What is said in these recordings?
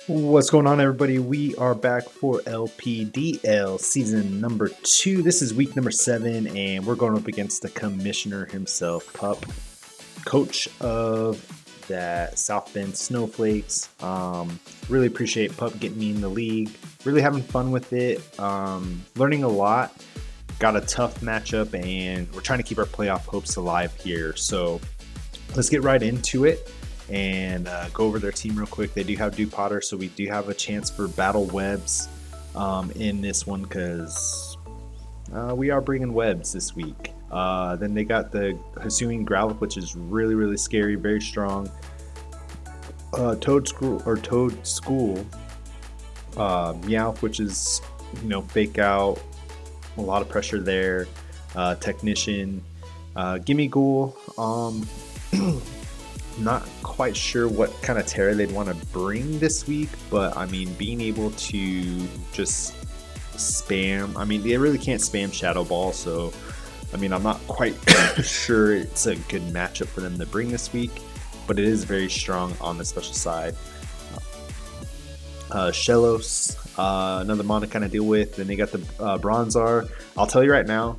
What's going on, everybody? We are back for LPDL season number 2. This is week number 7, and we're going up against the commissioner himself, Pup, coach of the South Bend Snowflakes. Really appreciate Pup getting me in the league. Really having fun with it. Learning a lot. Got a tough matchup, and we're trying to keep our playoff hopes alive here. So let's get right into it and go over their team real quick. They do have Duke Potter, so we do have a chance for battle webs in this one because we are bringing webs this week. Then they got the HISUIAN GROWLIThe, which is really, really scary, very strong. Toad School, Meowth, which is, fake out, a lot of pressure there. Technician, Gimme Ghoul. Not quite sure what kind of terror they'd want to bring this week, but I mean, being able to just spam, I mean, they really can't spam Shadow Ball, so I mean, I'm not quite sure it's a good matchup for them to bring this week, but it is very strong on the special side. Shellos, another mon to kind of deal with. Then they got the Bronzar. I'll tell you right now,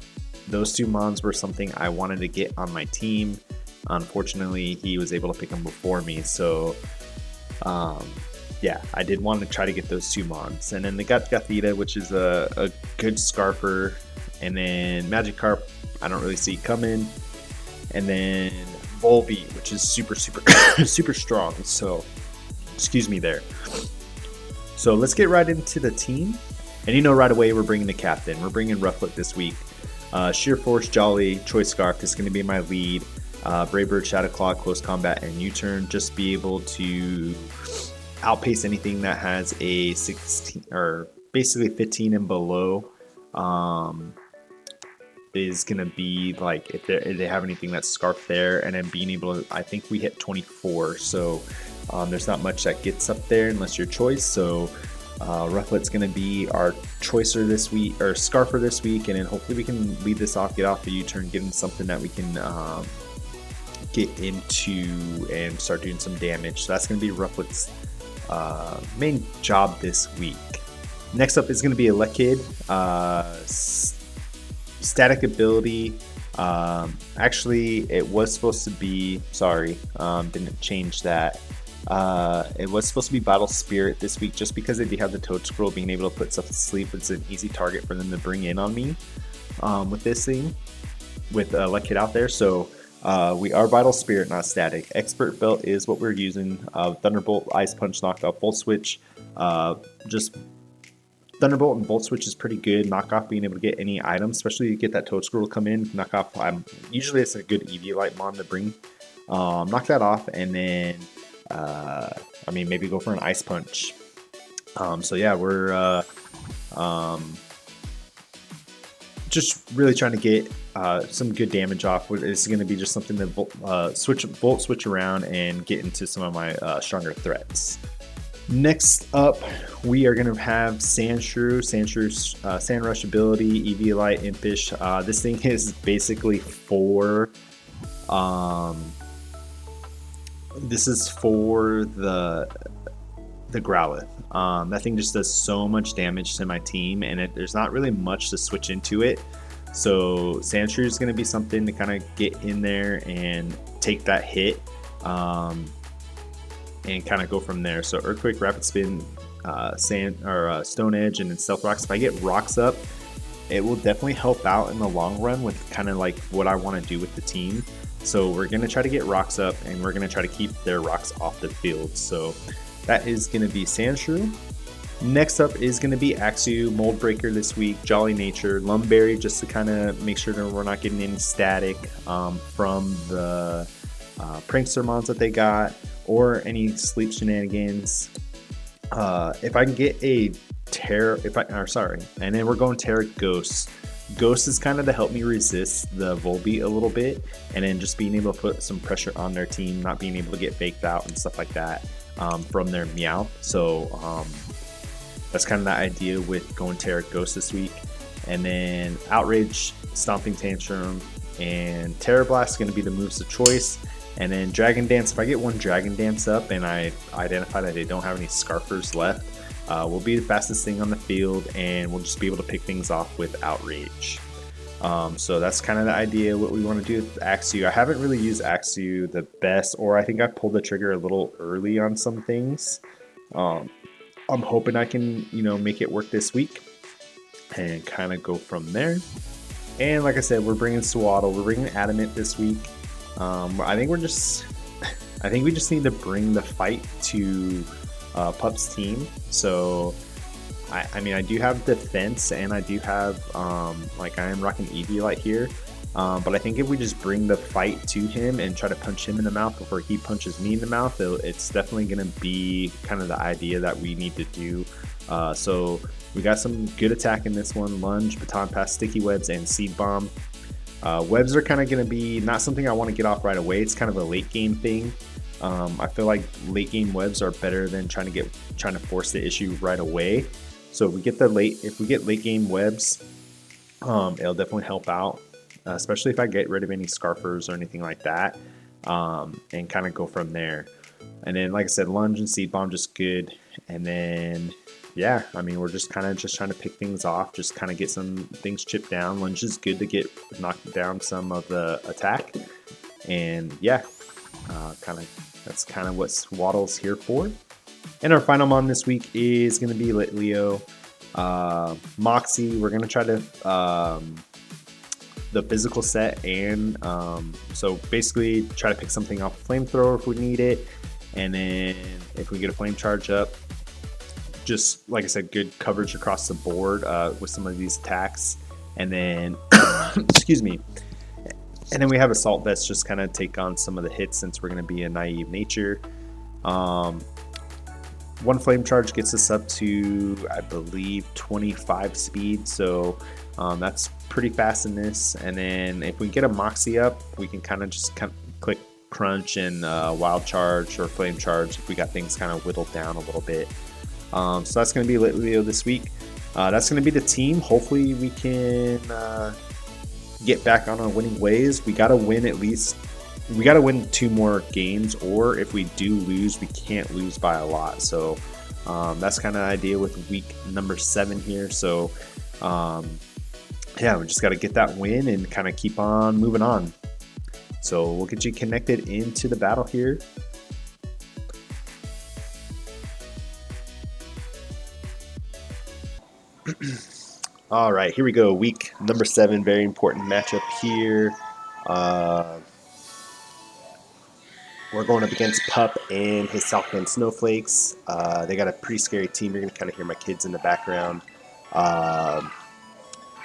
those two mons were something I wanted to get on my team. Unfortunately, he was able to pick them before me, so yeah, I did want to try to get those two mons. And then they got Gothita, which is a good Scarper, and then Magikarp, I don't really see coming, and then Volbeat, which is super super strong. So excuse me there. So let's get right into the team, and right away we're bringing the captain. We're bringing Rufflet this week. Sheer Force, Jolly, Choice Scarf is going to be my lead. Brave Bird, Shadow Claw, Close Combat, and U-Turn. Just be able to outpace anything that has a 16 or basically 15 and below. Is going to be like if they have anything that's Scarf there, and then being able to, I think we hit 24, so there's not much that gets up there unless you're Choice. So Rufflet's going to be our Choicer this week, or Scarfer this week, and then hopefully we can lead this off, get off the U-Turn, get in something that we can get into and start doing some damage. So that's going to be Rufflet's main job this week. Next up is going to be Elekid. Static ability. Actually, it was supposed to be, didn't change that. It was supposed to be Battle Spirit this week, just because they do have the Toad Scroll. Being able to put stuff to sleep, it's an easy target for them to bring in on me with this thing, with Elekid out there. So we are Vital Spirit, not Static. Expert Belt is what we're using. Thunderbolt, Ice Punch, Knockoff, Volt Switch. Just Thunderbolt and Volt Switch is pretty good. Knockoff, being able to get any items, especially you get that Toad Scroll to come in. Knockoff, usually it's a good Eviolite mon to bring. Knock that off, and then maybe go for an Ice Punch. So yeah, we're just really trying to get some good damage off. It's going to be just something to Volt Switch around and get into some of my stronger threats. Next up, we are going to have Sandshrew. Sandshrew's Sand Rush ability, Eviolite, Impish. This thing is basically for this is for the Growlithe. That thing just does so much damage to my team, and there's not really much to switch into it. So Sandshrew is going to be something to kind of get in there and take that hit, and kind of go from there. So Earthquake, Rapid Spin, Stone Edge, and then Stealth Rocks. If I get Rocks up, it will definitely help out in the long run with kind of like what I want to do with the team. So we're going to try to get Rocks up, and we're going to try to keep their Rocks off the field. So that is going to be Sandshrew. Next up is going to be Axew, Mold Breaker this week, Jolly Nature, Lumberry, just to kind of make sure that we're not getting any static from the Prankster mons that they got, or any sleep shenanigans. If I can get a and then we're going Terra Ghost. Ghost is kind of to help me resist the Volbeat a little bit, and then just being able to put some pressure on their team, not being able to get faked out and stuff like that from their Meowth. So that's kind of the idea with going Terra Ghost this week. And then Outrage, Stomping Tantrum, and Terra Blast is going to be the moves of choice. And then Dragon Dance, if I get one Dragon Dance up and I identify that they don't have any Scarfers left, we'll be the fastest thing on the field, and we'll just be able to pick things off with Outrage. So that's kind of the idea, what we want to do with Axew. I haven't really used Axew the best, or I think I pulled the trigger a little early on some things. I'm hoping I can, make it work this week and kind of go from there. And like I said, we're bringing Swaddle, we're bringing Adamant this week. I think we just need to bring the fight to Pup's team. So I do have defense, and I do have I am rocking Eviolite here, but I think if we just bring the fight to him and try to punch him in the mouth before he punches me in the mouth, it's definitely going to be kind of the idea that we need to do. So we got some good attack in this one: Lunge, Baton Pass, Sticky Webs, and Seed Bomb. Webs are kind of going to be not something I want to get off right away. It's kind of a late game thing. I feel like late game webs are better than trying to force the issue right away. So if we get late game webs, it'll definitely help out, especially if I get rid of any Scarfers or anything like that, and kind of go from there. And then, like I said, Lunge and Seed Bomb just good. And then, yeah, we're just trying to pick things off, just kind of get some things chipped down. Lunge is good to knock down some of the attack. And yeah, that's kind of what Swaddle's here for. And our final mon this week is going to be Lit Leo. Moxie, we're going to try to the physical set, and so basically try to pick something off a flamethrower if we need it. And then if we get a flame charge up, just like I said, good coverage across the board with some of these attacks. And then, excuse me. And then we have Assault Vest, just kind of take on some of the hits since we're going to be a naive nature. One flame charge gets us up to, I believe, 25 speed, so that's pretty fast in this. And then if we get a Moxie up, we can kind of click Crunch and Wild Charge or Flame Charge if we got things kind of whittled down a little bit. So that's going to be Lit Leo this week. That's going to be the team. Hopefully we can get back on our winning ways. We got to win we got to win 2 more games, or if we do lose, we can't lose by a lot. So that's kind of the idea with week number 7 here. So yeah, we just got to get that win and kind of keep on moving on. So we'll get you connected into the battle here. All right, here we go. Week number 7, very important matchup here. We're going up against Pup and his South Bend Snowflakes. They got a pretty scary team. You're going to kind of hear my kids in the background.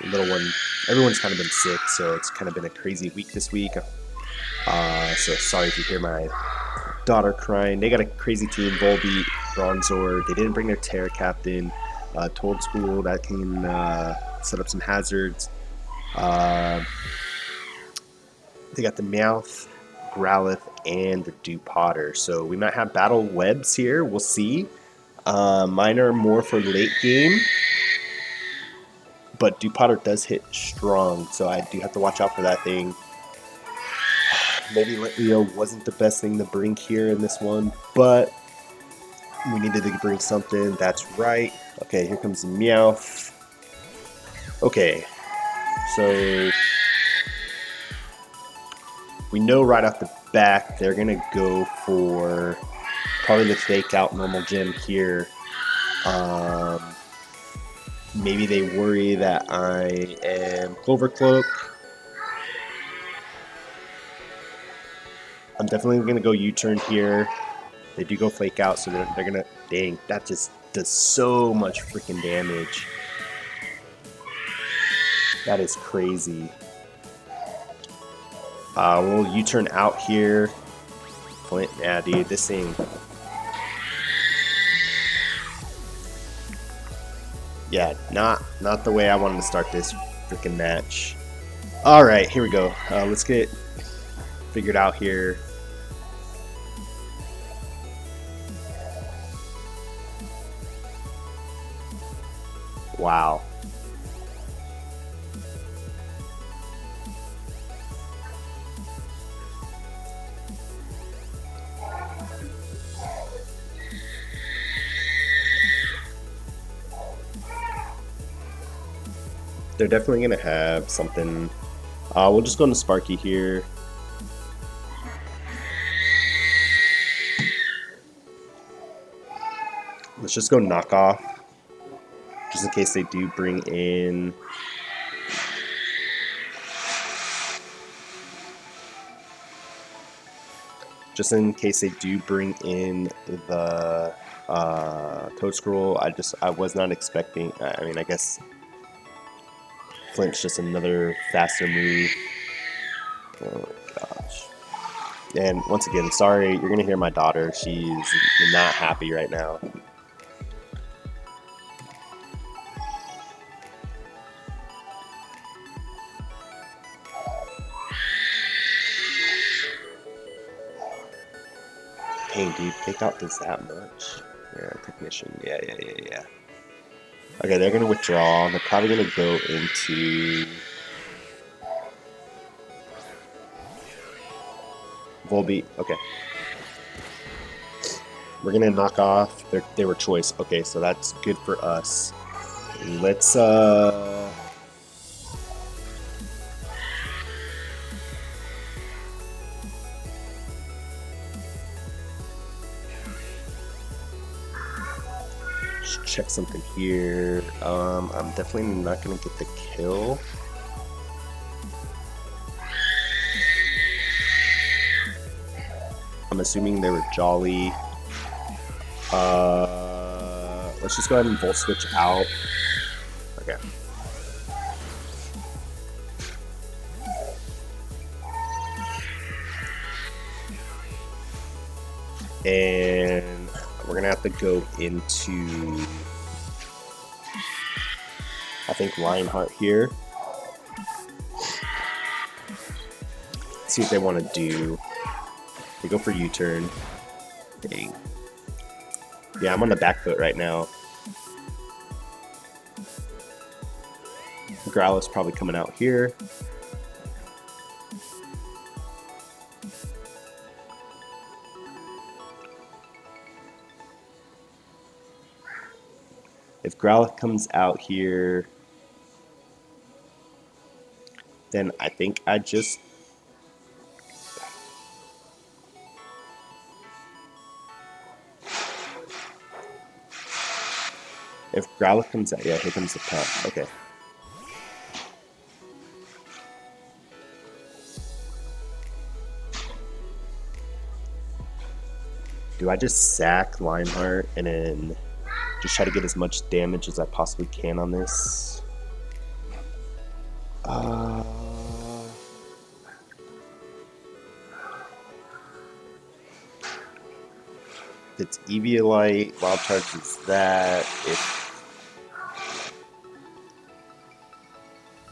Little one, everyone's kind of been sick, so it's kind of been a crazy week this week. So sorry if you hear my daughter crying. They got a crazy team: Volbeat, Bronzor. They didn't bring their Terra Captain. Toad School that can set up some hazards. They got the Meowth, Growlithe, and the Dew Potter. So we might have battle webs here. We'll see. Mine are more for late game, but Dew Potter does hit strong, so I do have to watch out for that thing. Maybe Lit Leo wasn't the best thing to bring here in this one, but we needed to bring something. That's right. Okay, here comes Meowth. Okay, so we know right off the bat they're gonna go for probably the fake out normal gem here. Maybe they worry that I am Clovercloak. I'm definitely gonna go U-turn here. They do go flake out, so they're gonna. Dang, that just does so much freaking damage. That is crazy. We'll U-turn out here. Flint, yeah, dude, this thing. Yeah, not the way I wanted to start this freaking match. All right, here we go. Let's get figured out here. Wow. They're definitely going to have something. We'll just go into Sparky here. Let's just go knock off, just in case they do bring in. Just in case they do bring in the Toad Scroll, I was not expecting. I mean, I guess Flint's just another faster move. Oh my gosh. And once again, sorry, you're gonna hear my daughter. She's not happy right now. Dang, dude, fake out does that much? Yeah, technician. Yeah. Okay, they're gonna withdraw. They're probably gonna go into Volbeat. Okay. We're gonna knock off. They were choice. Okay, so that's good for us. Let's check something here. I'm definitely not gonna get the kill. I'm assuming they were Jolly. Let's just go ahead and Volt Switch out. Okay. And we're gonna have to go into, I think, Lionheart here. Let's see what they want to do. They go for U-turn. Dang. Yeah, I'm on the back foot right now. Growlithe's probably coming out here. If Growlithe comes out here, then I think I just... If Growlithe comes out, yeah, here comes the pump. Okay. Do I just sack Lionheart and then just try to get as much damage as I possibly can on this? If it's Eviolite, Wild Charge is that.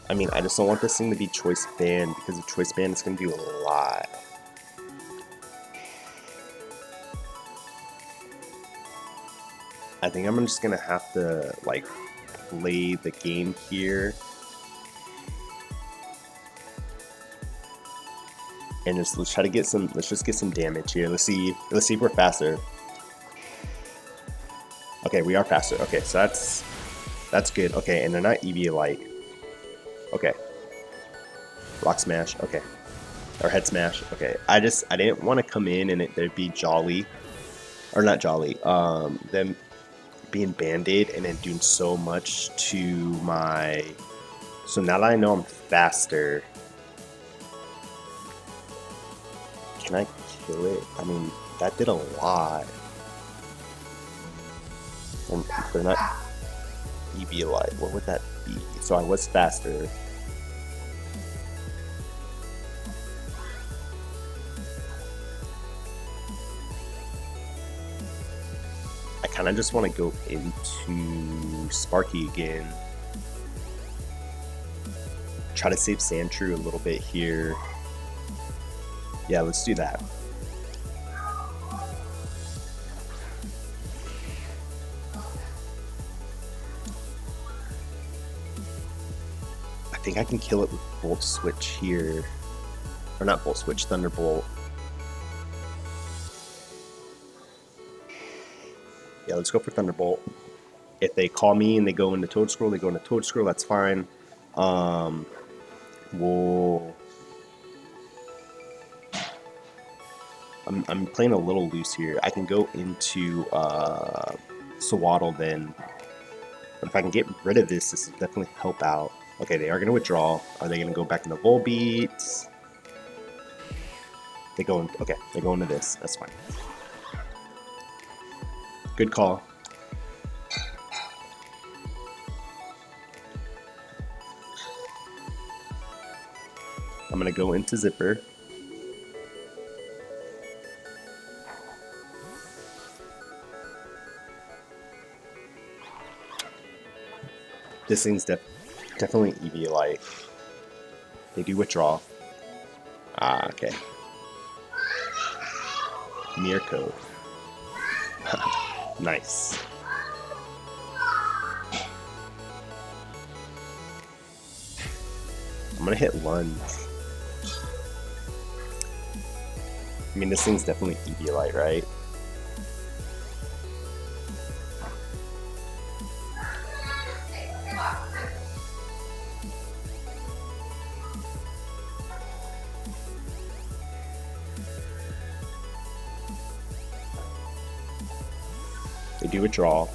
I mean, I just don't want this thing to be Choice Band, because if Choice Band, it's going to do a lot. I think I'm just going to have to, like, play the game here. And let's try to get some, let's just get some damage here. Let's see if we're faster. Okay, we are faster. Okay, so that's good. Okay, and they're not Eviolite. Okay. Rock Smash. Okay. Or Head Smash. Okay. I didn't want to come in and there'd be Jolly. Or not Jolly. Them being Band-Aid and then doing so much to my... So now that I know I'm faster, can I kill it? I mean, that did a lot. And they're not Eviolite. What would that be? So I was faster. I kind of just want to go into Sparky again. Try to save Sandshrew a little bit here. Yeah, let's do that. I think I can kill it with Volt Switch here. Or not Volt Switch, Thunderbolt. Yeah, let's go for Thunderbolt. If they call me and they go into Toad Scroll, they go into Toad Scroll, that's fine. We'll. I'm playing a little loose here. I can go into Swaddle then. But if I can get rid of this, this will definitely help out. Okay, they are going to withdraw. Are they going to go back into Volbeat? They go in, okay, they go into this. That's fine. Good call. I'm going to go into Zipper. This thing's definitely EV life. They do withdraw. Ah, okay. Mirror code. Nice. I'm gonna hit lunge. I mean, this thing's definitely EV light, right? They do withdraw.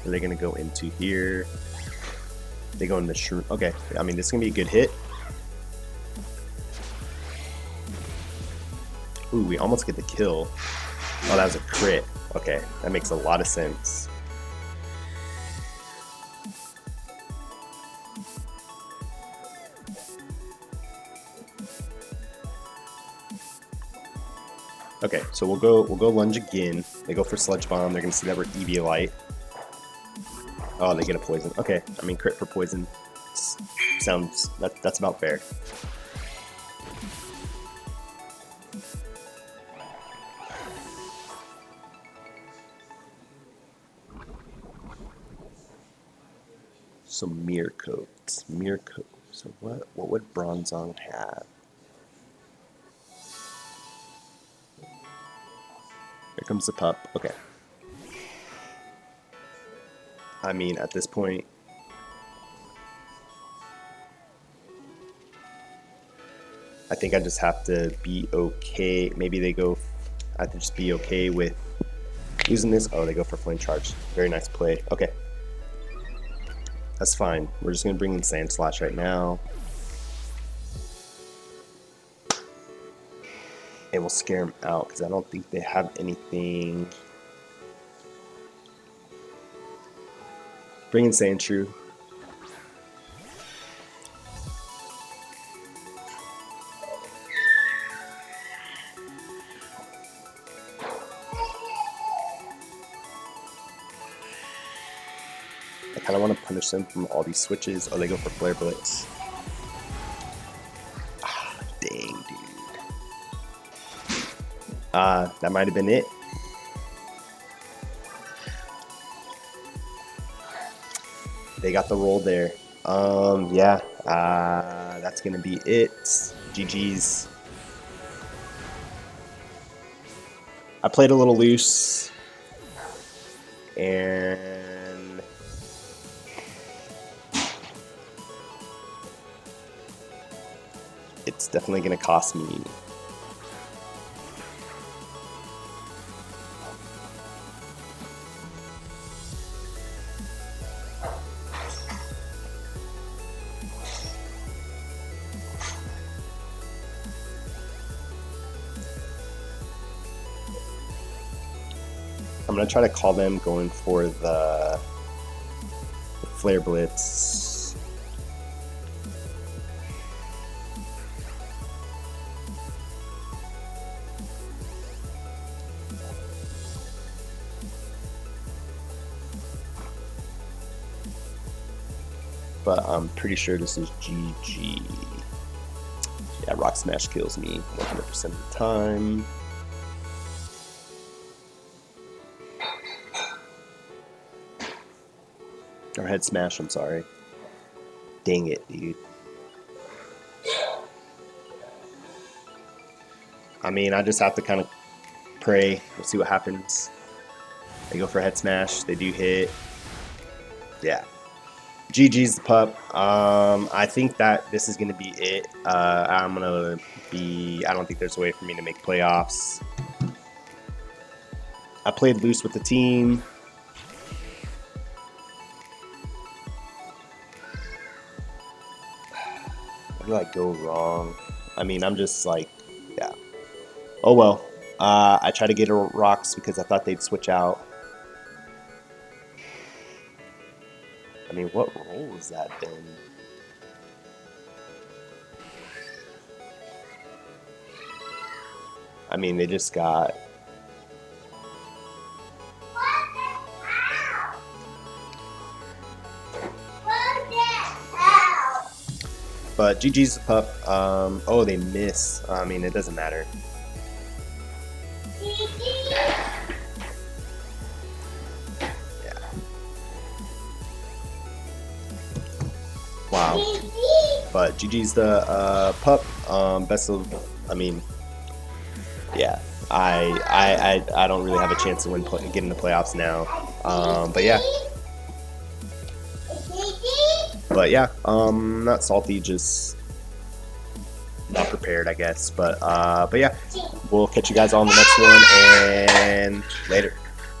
Are they gonna go into here? They go into the shroom. Okay, I mean, this is gonna be a good hit. Ooh, we almost get the kill. Oh, that was a crit. Okay, that makes a lot of sense. Okay, so we'll go lunge again. They go for Sludge Bomb. They're gonna see that we're EV light. Oh, they get a poison. Okay, I mean crit for poison. Sounds that's about fair. So mirror coats. Mirror coat. So what would Bronzong have? Here comes the pup. Okay. I mean, at this point, I think I just have to be okay. Maybe they go. I have to just be okay with using this. Oh, they go for Flame Charge. Very nice play. Okay. That's fine. We're just going to bring in Sand Slash right now. And we'll scare them out because I don't think they have anything. Bring in Sandshrew. I kind of want to punish them from all these switches. Oh, they go for Flare Blitz. Ah, dang, dude. That might have been it. They got the roll there. Yeah. That's gonna be it. GG's. I played a little loose, and it's definitely gonna cost me. I'm gonna try to call them going for the Flare Blitz. But I'm pretty sure this is GG. Yeah, Rock Smash kills me 100% of the time. Or Head Smash, I'm sorry. Dang it, dude. I mean, I just have to kind of pray. We'll see what happens. They go for Head Smash. They do hit. Yeah. GG's the pup. I think that this is going to be it. I don't think there's a way for me to make playoffs. I played loose with the team. Where did I go wrong? I mean, I'm just like, yeah. Oh well. I tried to get rocks because I thought they'd switch out. I mean, what role was that then? I mean, they just got... But GG's the pup. Oh, they miss. I mean, it doesn't matter. Yeah. Wow. But GG's the pup. Best of. I mean, yeah. I don't really have a chance to get in the playoffs now. But yeah. But yeah, not salty, just not prepared, I guess. But yeah, we'll catch you guys all in the next one, and later.